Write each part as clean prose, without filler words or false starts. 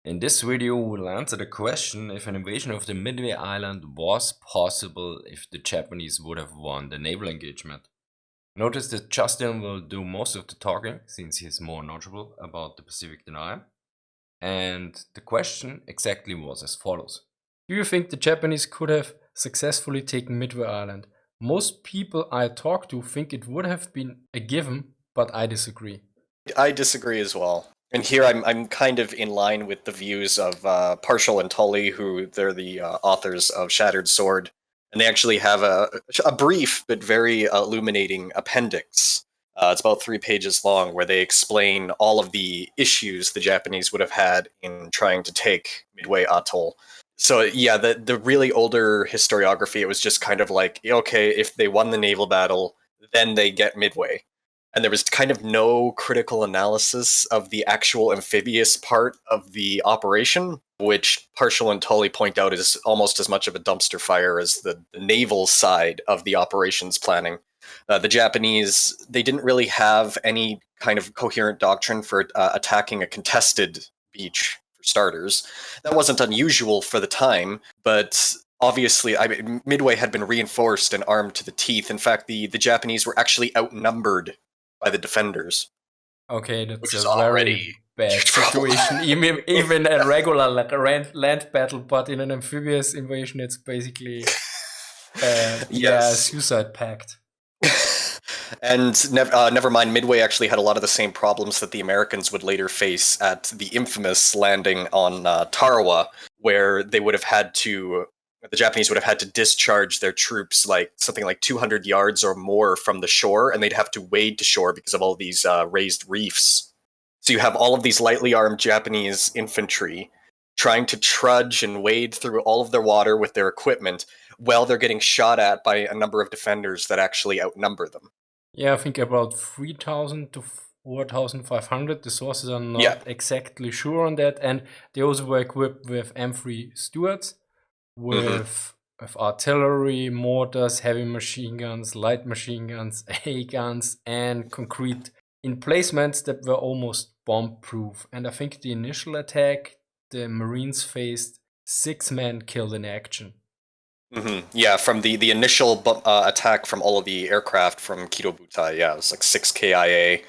In this video, we'll answer the question if an invasion of the Midway Island was possible if the Japanese would have won the naval engagement. Notice that Justin will do most of the talking since he's more knowledgeable about the Pacific than I am. And the question exactly was as follows. Do you think the Japanese could have successfully taken Midway Island? Most people I talk to think it would have been a given, but I disagree. I disagree as well. And here I'm kind of in line with the views of Parshall and Tully, who they're the authors of Shattered Sword, and they actually have a brief but very illuminating appendix. It's about 3 pages long, where they explain all of the issues the Japanese would have had in trying to take Midway Atoll. So yeah, the really older historiography, it was just kind of like, okay, if they won the naval battle, then they get Midway, and there was kind of no critical analysis of the actual amphibious part of the operation, which Parshall and Tully point out is almost as much of a dumpster fire as the naval side of the operations planning. The Japanese, they didn't really have any kind of coherent doctrine for attacking a contested beach, for starters. That wasn't unusual for the time, but obviously, I mean, Midway had been reinforced and armed to the teeth. In fact, the Japanese were actually outnumbered by the defenders, Okay, that's which a is very already a bad huge problem. situation. Even a regular like a land battle, but in an amphibious invasion, it's basically Yes. suicide pact. And never mind, Midway actually had a lot of the same problems that the Americans would later face at the infamous landing on Tarawa, where they would have had to, the Japanese would have had to discharge their troops like something like 200 yards or more from the shore, and they'd have to wade to shore because of all these raised reefs. So you have all of these lightly armed Japanese infantry trying to trudge and wade through all of their water with their equipment while they're getting shot at by a number of defenders that actually outnumber them. Yeah, I think about 3,000 to 4,500. The sources are Yeah. not exactly sure on that, and they also were equipped with M3 Stuarts, Mm-hmm. with artillery, mortars, heavy machine guns, light machine guns, A guns, and concrete emplacements that were almost bomb-proof. And I think the initial attack, the Marines faced 6 men killed in action. Mm-hmm. Yeah, from the initial attack from all of the aircraft from Kirobutai, yeah, it was like 6 KIA.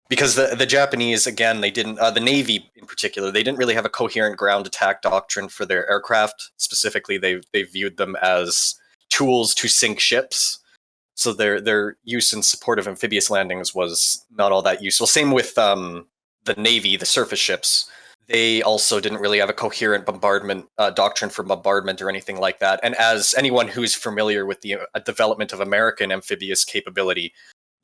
Because the Japanese, again, they didn't, the Navy in particular, they didn't really have a coherent ground attack doctrine for their aircraft. Specifically, they viewed them as tools to sink ships. So their use in support of amphibious landings was not all that useful. Same with the Navy, the surface ships. They also didn't really have a coherent bombardment doctrine for bombardment or anything like that. And as anyone who's familiar with the development of American amphibious capability,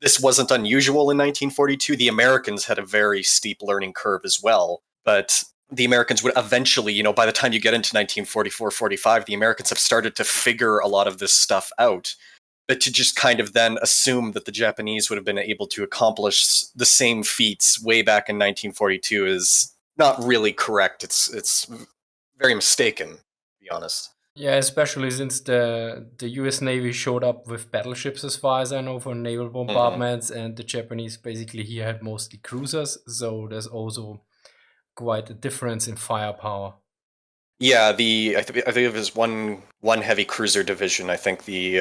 this wasn't unusual in 1942. The Americans had a very steep learning curve as well, but the Americans would eventually, by the time you get into 1944, 45, the Americans have started to figure a lot of this stuff out. But to just kind of then assume that the Japanese would have been able to accomplish the same feats way back in 1942 is not really correct. It's very mistaken, to be honest. Yeah, especially since the U.S. Navy showed up with battleships, as far as I know, for naval Mm-hmm. bombardments, and the Japanese basically here had mostly cruisers. So there's also quite a difference in firepower. Yeah, I think it was one heavy cruiser division. I think the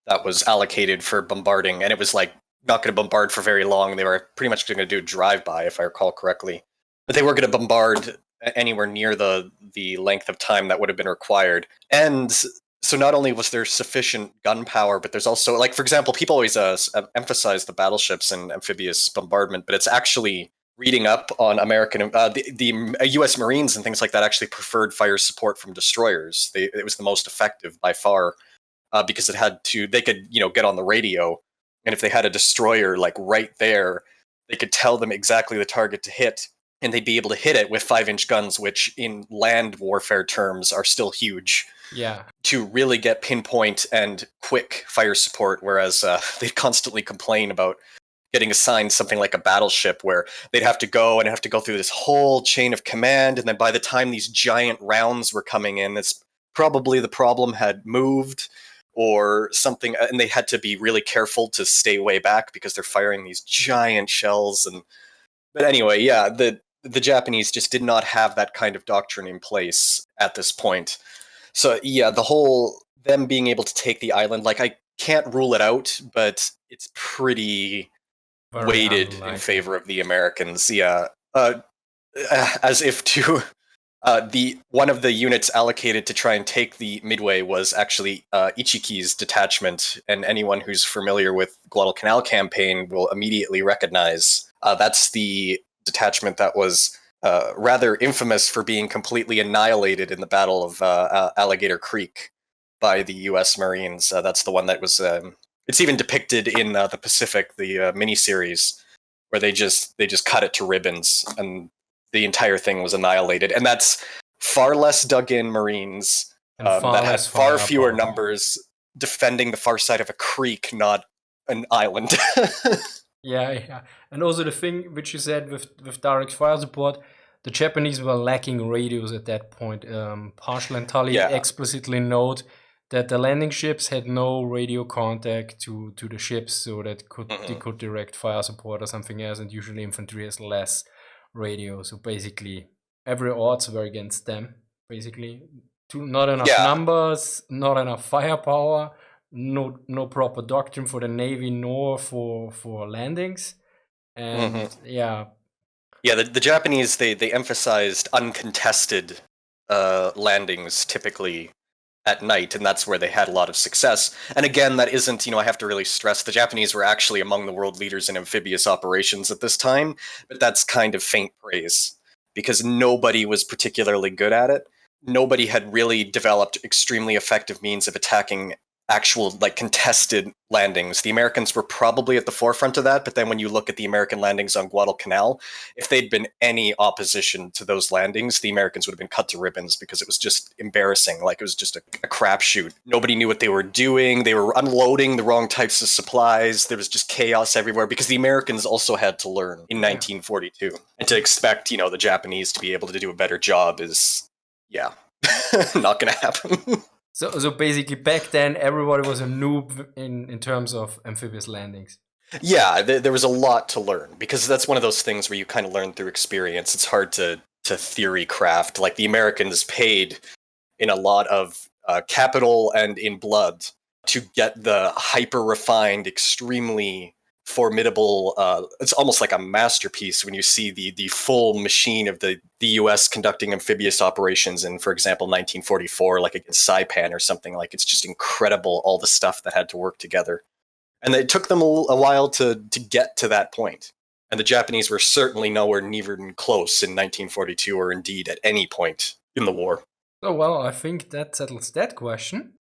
that was allocated for bombarding, and it was like not going to bombard for very long. They were pretty much going to do a drive by, if I recall correctly. But they were going to bombard anywhere near the length of time that would have been required. And so not only was there sufficient gun power, but there's also, like, for example, people always emphasize the battleships and amphibious bombardment, but it's actually reading up on American, the U.S. Marines and things like that actually preferred fire support from destroyers. It was the most effective by far, because they could, get on the radio, and if they had a destroyer like right there, they could tell them exactly the target to hit, and they'd be able to hit it with 5-inch guns, which in land warfare terms are still huge, Yeah, to really get pinpoint and quick fire support. Whereas they'd constantly complain about getting assigned something like a battleship, where they'd have to go and have to go through this whole chain of command, and then by the time these giant rounds were coming in, it's probably the problem had moved or something, and they had to be really careful to stay way back because they're firing these giant shells. And but anyway, yeah, the the Japanese just did not have that kind of doctrine in place at this point. So yeah, the whole them being able to take the island, like I can't rule it out, but it's pretty Very weighted in unlikely. favor of the Americans. Yeah, as if to the one of the units allocated to try and take the Midway was actually Ichiki's detachment, and anyone who's familiar with Guadalcanal campaign will immediately recognize that's the detachment that was rather infamous for being completely annihilated in the Battle of Alligator Creek by the U.S. Marines. That's the one that was. It's even depicted in the Pacific, the miniseries, where they just cut it to ribbons, and the entire thing was annihilated. And that's far less dug-in Marines And far that had less far fewer firepower. numbers defending the far side of a creek, not an island. Yeah. And also the thing which you said with direct fire support, the Japanese were lacking radios at that point. Parshall and Tully Yeah. explicitly note that the landing ships had no radio contact to the ships, so that they could direct fire support or something else, and usually infantry has less radio. So basically, every odds were against them. Basically, not enough Yeah. numbers, not enough firepower, no proper doctrine for the navy nor for landings, and yeah. The Japanese they emphasized uncontested landings typically at night, and that's where they had a lot of success. And again, that isn't, I have to really stress, the Japanese were actually among the world leaders in amphibious operations at this time, but that's kind of faint praise because nobody was particularly good at it. Nobody had really developed extremely effective means of attacking actual contested landings. The Americans were probably at the forefront of that, but then when you look at the American landings on Guadalcanal, if they'd been any opposition to those landings, the Americans would have been cut to ribbons because it was just embarrassing. Like, it was just a crapshoot. Nobody knew what they were doing. They were unloading the wrong types of supplies. There was just chaos everywhere because the Americans also had to learn in 1942. And to expect, the Japanese to be able to do a better job is, not going to happen. So basically, back then, everybody was a noob in terms of amphibious landings. Yeah, there was a lot to learn because that's one of those things where you kind of learn through experience. It's hard to theory craft. Like, the Americans paid in a lot of capital and in blood to get the hyper refined, extremely formidable. It's almost like a masterpiece when you see the full machine of the U.S. conducting amphibious operations in, for example, 1944, like against Saipan or something. Like, it's just incredible, all the stuff that had to work together. And it took them a while to get to that point. And the Japanese were certainly nowhere near close in 1942 or indeed at any point in the war. So, well, I think that settles that question.